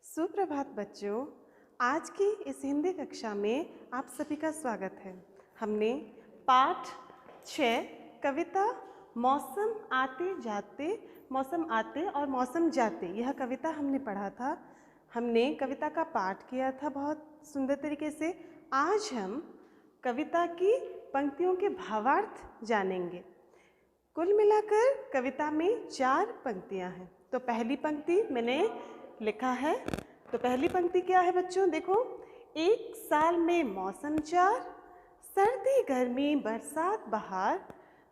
सुप्रभात बच्चों। आज की इस हिंदी कक्षा में आप सभी का स्वागत है। हमने पाठ 6 कविता मौसम आते और मौसम जाते यह कविता हमने पढ़ा था। हमने कविता का पाठ किया था बहुत सुंदर तरीके से। आज हम कविता की पंक्तियों के भावार्थ जानेंगे। कुल मिलाकर कविता में 4 पंक्तियां हैं। तो पहली पंक्ति मैंने लिखा है। तो पहली पंक्ति क्या है बच्चों? देखो, एक साल में मौसम 4, सर्दी गर्मी बरसात बहार,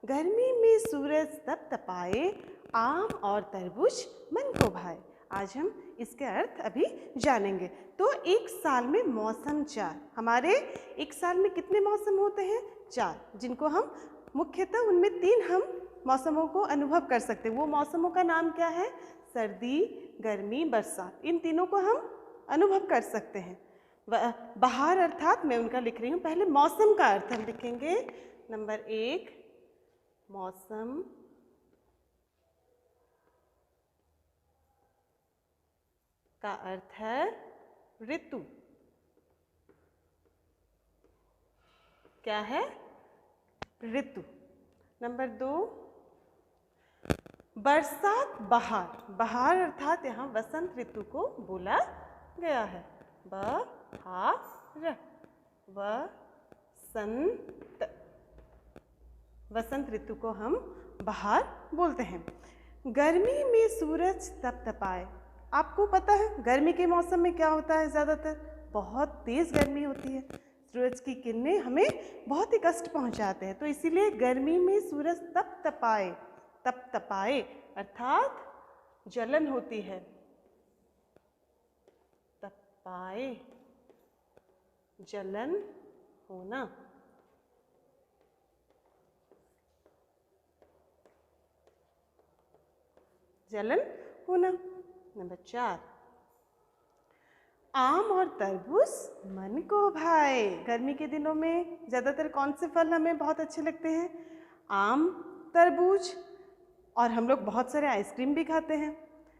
गर्मी में सूरज तपतपाए, आम और तरबूज मन को भाए। आज हम इसके अर्थ अभी जानेंगे। तो एक साल में मौसम 4, हमारे एक साल में कितने मौसम होते हैं? 4, जिनको हम मुख्यतः उनमें 3 हम मौसमों को अनुभव कर सकते हैं। वो मौसमों का नाम क्या है? सर्दी, गर्मी, बरसात। इन तीनों को हम अनुभव कर सकते हैं। बहार अर्थात मैं उनका लिख रही हूँ। पहले मौसम का अर्थ हम लिखेंगे। नंबर 1, मौसम का अर्थ है ऋतु। क्या है? ऋतु। नंबर 2, बरसात बहार। बहार अर्थात यहाँ वसंत ऋतु को बोला गया है। बहार, वसंत ऋतु को हम बहार बोलते हैं। गर्मी में सूरज तपतपाए। आपको पता है गर्मी के मौसम में क्या होता है? ज़्यादातर बहुत तेज़ गर्मी होती है। सूरज की किरणें हमें बहुत ही कष्ट पहुंचाते हैं। तो इसीलिए गर्मी में सूरज तपतपाए। तपतपाए अर्थात जलन होती है। तपपाए, जलन होना। जलन होना। नंबर 4, आम और तरबूज मन को भाए। गर्मी के दिनों में ज़्यादातर कौन से फल हमें बहुत अच्छे लगते हैं? आम, तरबूज, और हम लोग बहुत सारे आइसक्रीम भी खाते हैं,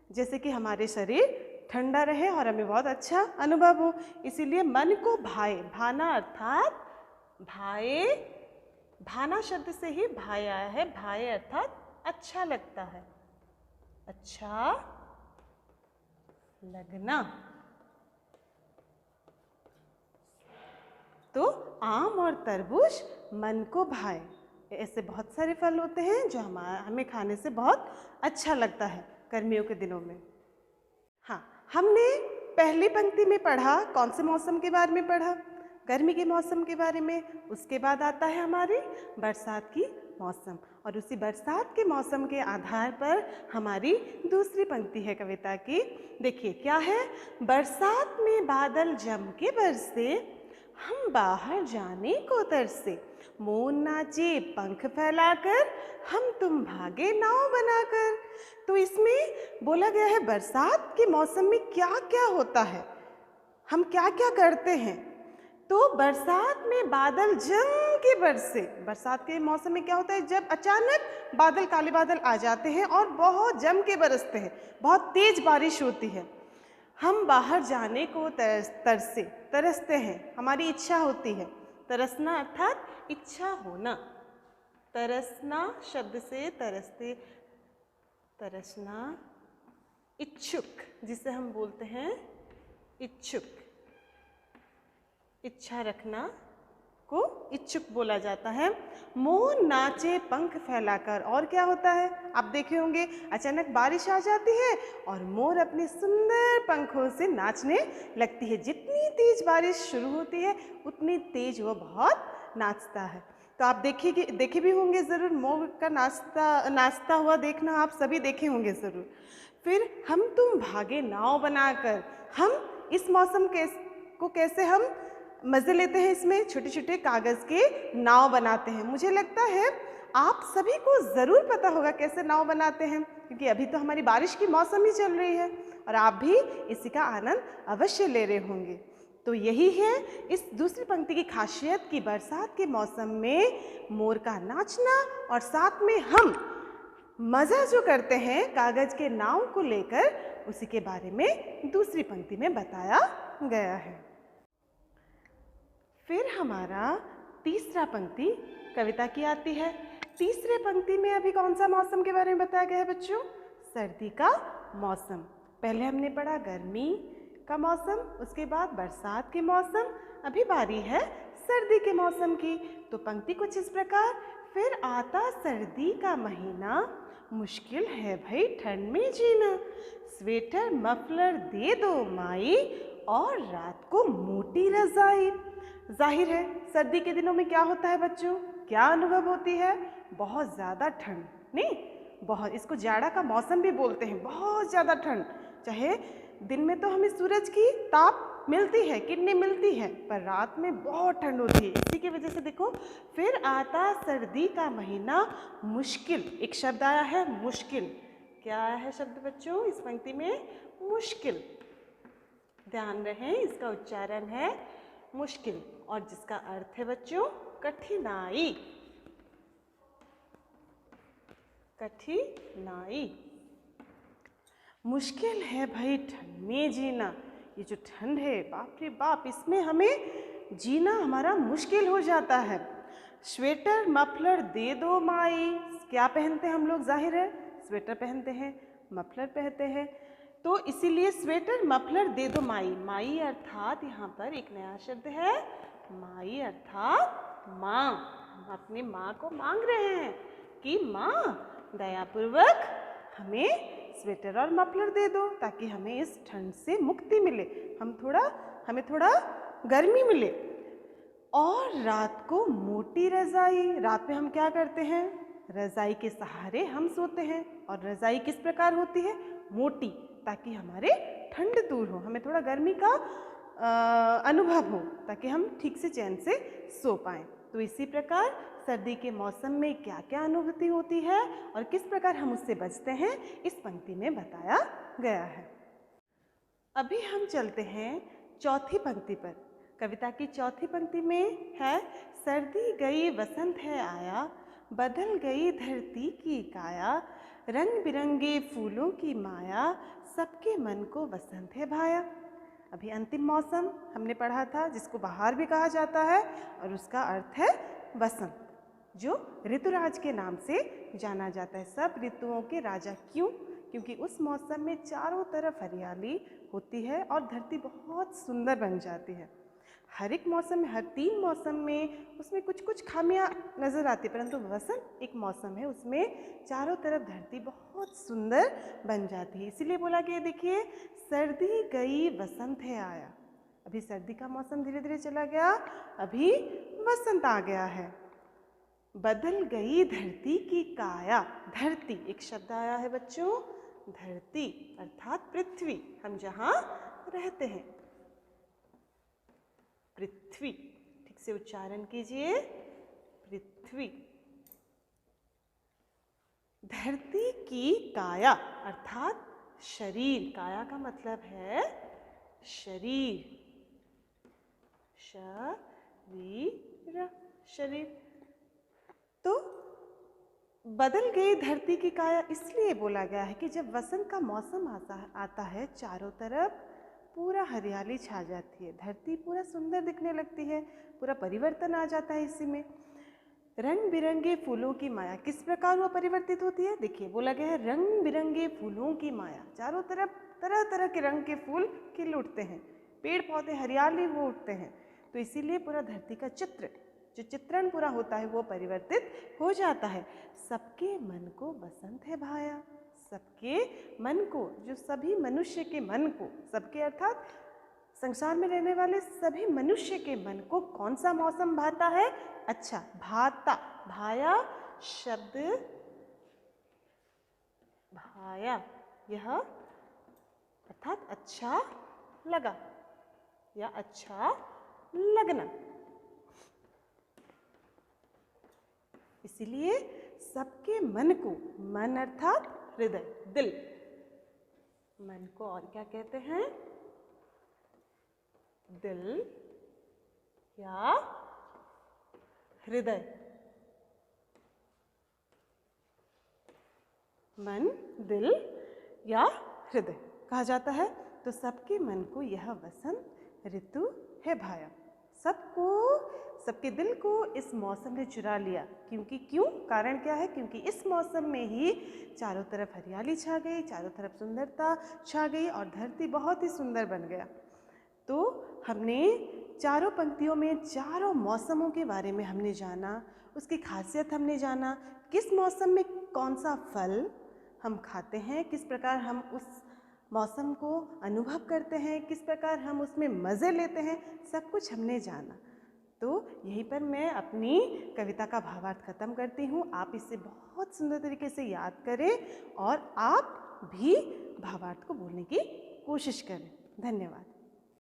जैसे कि हमारे शरीर ठंडा रहे और हमें बहुत अच्छा अनुभव हो। इसीलिए मन को भाए। भाना अर्थात भाए। भाना शब्द से ही भाए आया है। भाए अर्थात अच्छा लगता है, अच्छा लगना। तो आम और तरबूज मन को भाए। ऐसे बहुत सारे फल होते हैं जो हमें खाने से बहुत अच्छा लगता है गर्मियों के दिनों में। हाँ, हमने पहली पंक्ति में पढ़ा कौन से मौसम के बारे में पढ़ा? गर्मी के मौसम के बारे में। उसके बाद आता है हमारी बरसात की मौसम, और उसी बरसात के मौसम के आधार पर हमारी दूसरी पंक्ति है कविता की। देखिए क्या है? बरसात में बादल जम के बरसे, हम बाहर जाने को तरसे, मोर नाचे पंख फैलाकर, हम तुम भागे नाव बनाकर। तो इसमें बोला गया है बरसात के मौसम में क्या क्या होता है, हम क्या क्या करते हैं। तो बरसात में बादल जम के बरसे। बरसात के मौसम में क्या होता है? जब अचानक बादल, काले बादल आ जाते हैं और बहुत जम के बरसते हैं, बहुत तेज बारिश होती है। हम बाहर जाने को तरसते हैं, हमारी इच्छा होती है। तरसना अर्थात इच्छा होना। तरसना शब्द से तरसते, तरसना, इच्छुक, जिसे हम बोलते हैं इच्छुक। इच्छा रखना को इच्छुक बोला जाता है। मोर नाचे पंख फैलाकर। और क्या होता है? आप देखे होंगे अचानक बारिश आ जाती है और मोर अपने सुंदर पंखों से नाचने लगती है। जितनी तेज बारिश शुरू होती है उतनी तेज वो बहुत नाचता है। तो आप देखे भी होंगे ज़रूर, मोर का नाचता हुआ देखना आप सभी देखे होंगे ज़रूर। फिर हम तुम भागे नाव बनाकर। हम इस मौसम को कैसे हम मज़े लेते हैं? इसमें छोटे छोटे कागज़ के नाव बनाते हैं। मुझे लगता है आप सभी को ज़रूर पता होगा कैसे नाव बनाते हैं, क्योंकि अभी तो हमारी बारिश की मौसम ही चल रही है और आप भी इसी का आनंद अवश्य ले रहे होंगे। तो यही है इस दूसरी पंक्ति की खासियत कि बरसात के मौसम में मोर का नाचना और साथ में हम मज़ा जो करते हैं कागज के नाव को लेकर, उसी के बारे में दूसरी पंक्ति में बताया गया है। फिर हमारा तीसरा पंक्ति कविता की आती है। तीसरे पंक्ति में अभी कौन सा मौसम के बारे में बताया गया है बच्चों? सर्दी का मौसम। पहले हमने पढ़ा गर्मी का मौसम, उसके बाद बरसात के मौसम, अभी बारी है सर्दी के मौसम की। तो पंक्ति कुछ इस प्रकार, फिर आता सर्दी का महीना, मुश्किल है भाई ठंड में जीना, स्वेटर मफलर दे दो माई, और रात को मोटी रजाई। जाहिर है सर्दी के दिनों में क्या होता है बच्चों? क्या अनुभव होती है? बहुत ज़्यादा ठंड, नहीं बहुत, इसको जाड़ा का मौसम भी बोलते हैं। बहुत ज़्यादा ठंड, चाहे दिन में तो हमें सूरज की ताप मिलती है, किरणें मिलती है, पर रात में बहुत ठंड होती है। इसी की वजह से देखो, फिर आता सर्दी का महीना, मुश्किल, एक शब्द आया है मुश्किल। क्या आया है शब्द बच्चों इस पंक्ति में? मुश्किल। ध्यान रहे इसका उच्चारण है मुश्किल, और जिसका अर्थ है बच्चों कठिनाई। कठिनाई। मुश्किल है भाई ठंड में जीना। ये जो ठंड है बाप रे बाप, इसमें हमें जीना हमारा मुश्किल हो जाता है। स्वेटर मफलर दे दो माई। क्या पहनते हैं हम लोग? जाहिर है स्वेटर पहनते हैं, मफलर पहनते हैं। तो इसीलिए स्वेटर मफलर दे दो माई। माई अर्थात यहाँ पर एक नया शब्द है, माई अर्थात माँ। हम अपनी माँ को मांग रहे हैं कि माँ दयापूर्वक हमें स्वेटर और मफलर दे दो, ताकि हमें इस ठंड से मुक्ति मिले, हमें थोड़ा गर्मी मिले। और रात को मोटी रजाई। रात में हम क्या करते हैं? रजाई के सहारे हम सोते हैं। और रजाई किस प्रकार होती है? मोटी, ताकि हमारे ठंड दूर हो, हमें थोड़ा गर्मी का अनुभव हो, ताकि हम ठीक से चैन से सो पाएं। तो इसी प्रकार सर्दी के मौसम में क्या क्या अनुभूति होती है और किस प्रकार हम उससे बचते हैं, इस पंक्ति में बताया गया है। अभी हम चलते हैं चौथी पंक्ति पर। कविता की चौथी पंक्ति में है, सर्दी गई वसंत है आया, बदल गई धरती की काया, रंग बिरंगे फूलों की माया, सबके मन को वसंत है भाया। अभी अंतिम मौसम हमने पढ़ा था, जिसको बहार भी कहा जाता है, और उसका अर्थ है वसंत, जो ऋतुराज के नाम से जाना जाता है। सब ऋतुओं के राजा क्यों? क्योंकि उस मौसम में चारों तरफ हरियाली होती है और धरती बहुत सुंदर बन जाती है। हर एक मौसम में, हर 3 मौसम में उसमें कुछ कुछ खामियां नज़र आती है, परंतु वसंत एक मौसम है, उसमें चारों तरफ धरती बहुत सुंदर बन जाती है। इसीलिए बोला कि देखिए, सर्दी गई वसंत है आया। अभी सर्दी का मौसम धीरे धीरे चला गया, अभी वसंत आ गया है। बदल गई धरती की काया। धरती एक शब्द आया है बच्चों, धरती अर्थात पृथ्वी, हम जहाँ रहते हैं, पृथ्वी। ठीक से उच्चारण कीजिए, पृथ्वी। धरती की काया अर्थात शरीर। काया का मतलब है शरीर, शरीर, शरीर। तो बदल गई धरती की काया इसलिए बोला गया है कि जब वसंत का मौसम आता है, चारों तरफ पूरा हरियाली छा जाती है, धरती पूरा सुंदर दिखने लगती है, पूरा परिवर्तन आ जाता है इसी में। रंग बिरंगे फूलों की माया किस प्रकार वो परिवर्तित होती है? देखिए, बोला गया है रंग बिरंगे फूलों की माया। चारों तरफ तरह तरह के रंग के फूल खिल उठते हैं, पेड़ पौधे हरियाली हो उठते हैं। तो इसीलिए पूरा धरती का चित्र, जो चित्रण पूरा होता है, वो परिवर्तित हो जाता है। सबके मन को वसंत है भाया। सबके मन को, जो सभी मनुष्य के मन को, सबके अर्थात संसार में रहने वाले सभी मनुष्य के मन को कौन सा मौसम भाता है? अच्छा, भाता, भाया शब्द, भाया यह अर्थात अच्छा लगा या अच्छा लगना। इसीलिए सबके मन को, मन अर्थात हृदय, दिल, मन को और क्या कहते हैं? दिल या हृदय। मन, दिल या हृदय कहा जाता है। तो सबके मन को यह वसंत ऋतु है भाया। सबके दिल को इस मौसम ने चुरा लिया। क्यों? कारण क्या है? क्योंकि इस मौसम में ही चारों तरफ हरियाली छा गई, चारों तरफ सुंदरता छा गई और धरती बहुत ही सुंदर बन गया। तो हमने चारों पंक्तियों में चारों मौसमों के बारे में हमने जाना, उसकी खासियत हमने जाना, किस मौसम में कौन सा फल हम खाते हैं, किस प्रकार हम उस मौसम को अनुभव करते हैं, किस प्रकार हम उसमें मज़े लेते हैं, सब कुछ हमने जाना। तो यहीं पर मैं अपनी कविता का भावार्थ ख़त्म करती हूँ। आप इसे बहुत सुंदर तरीके से याद करें और आप भी भावार्थ को बोलने की कोशिश करें। धन्यवाद।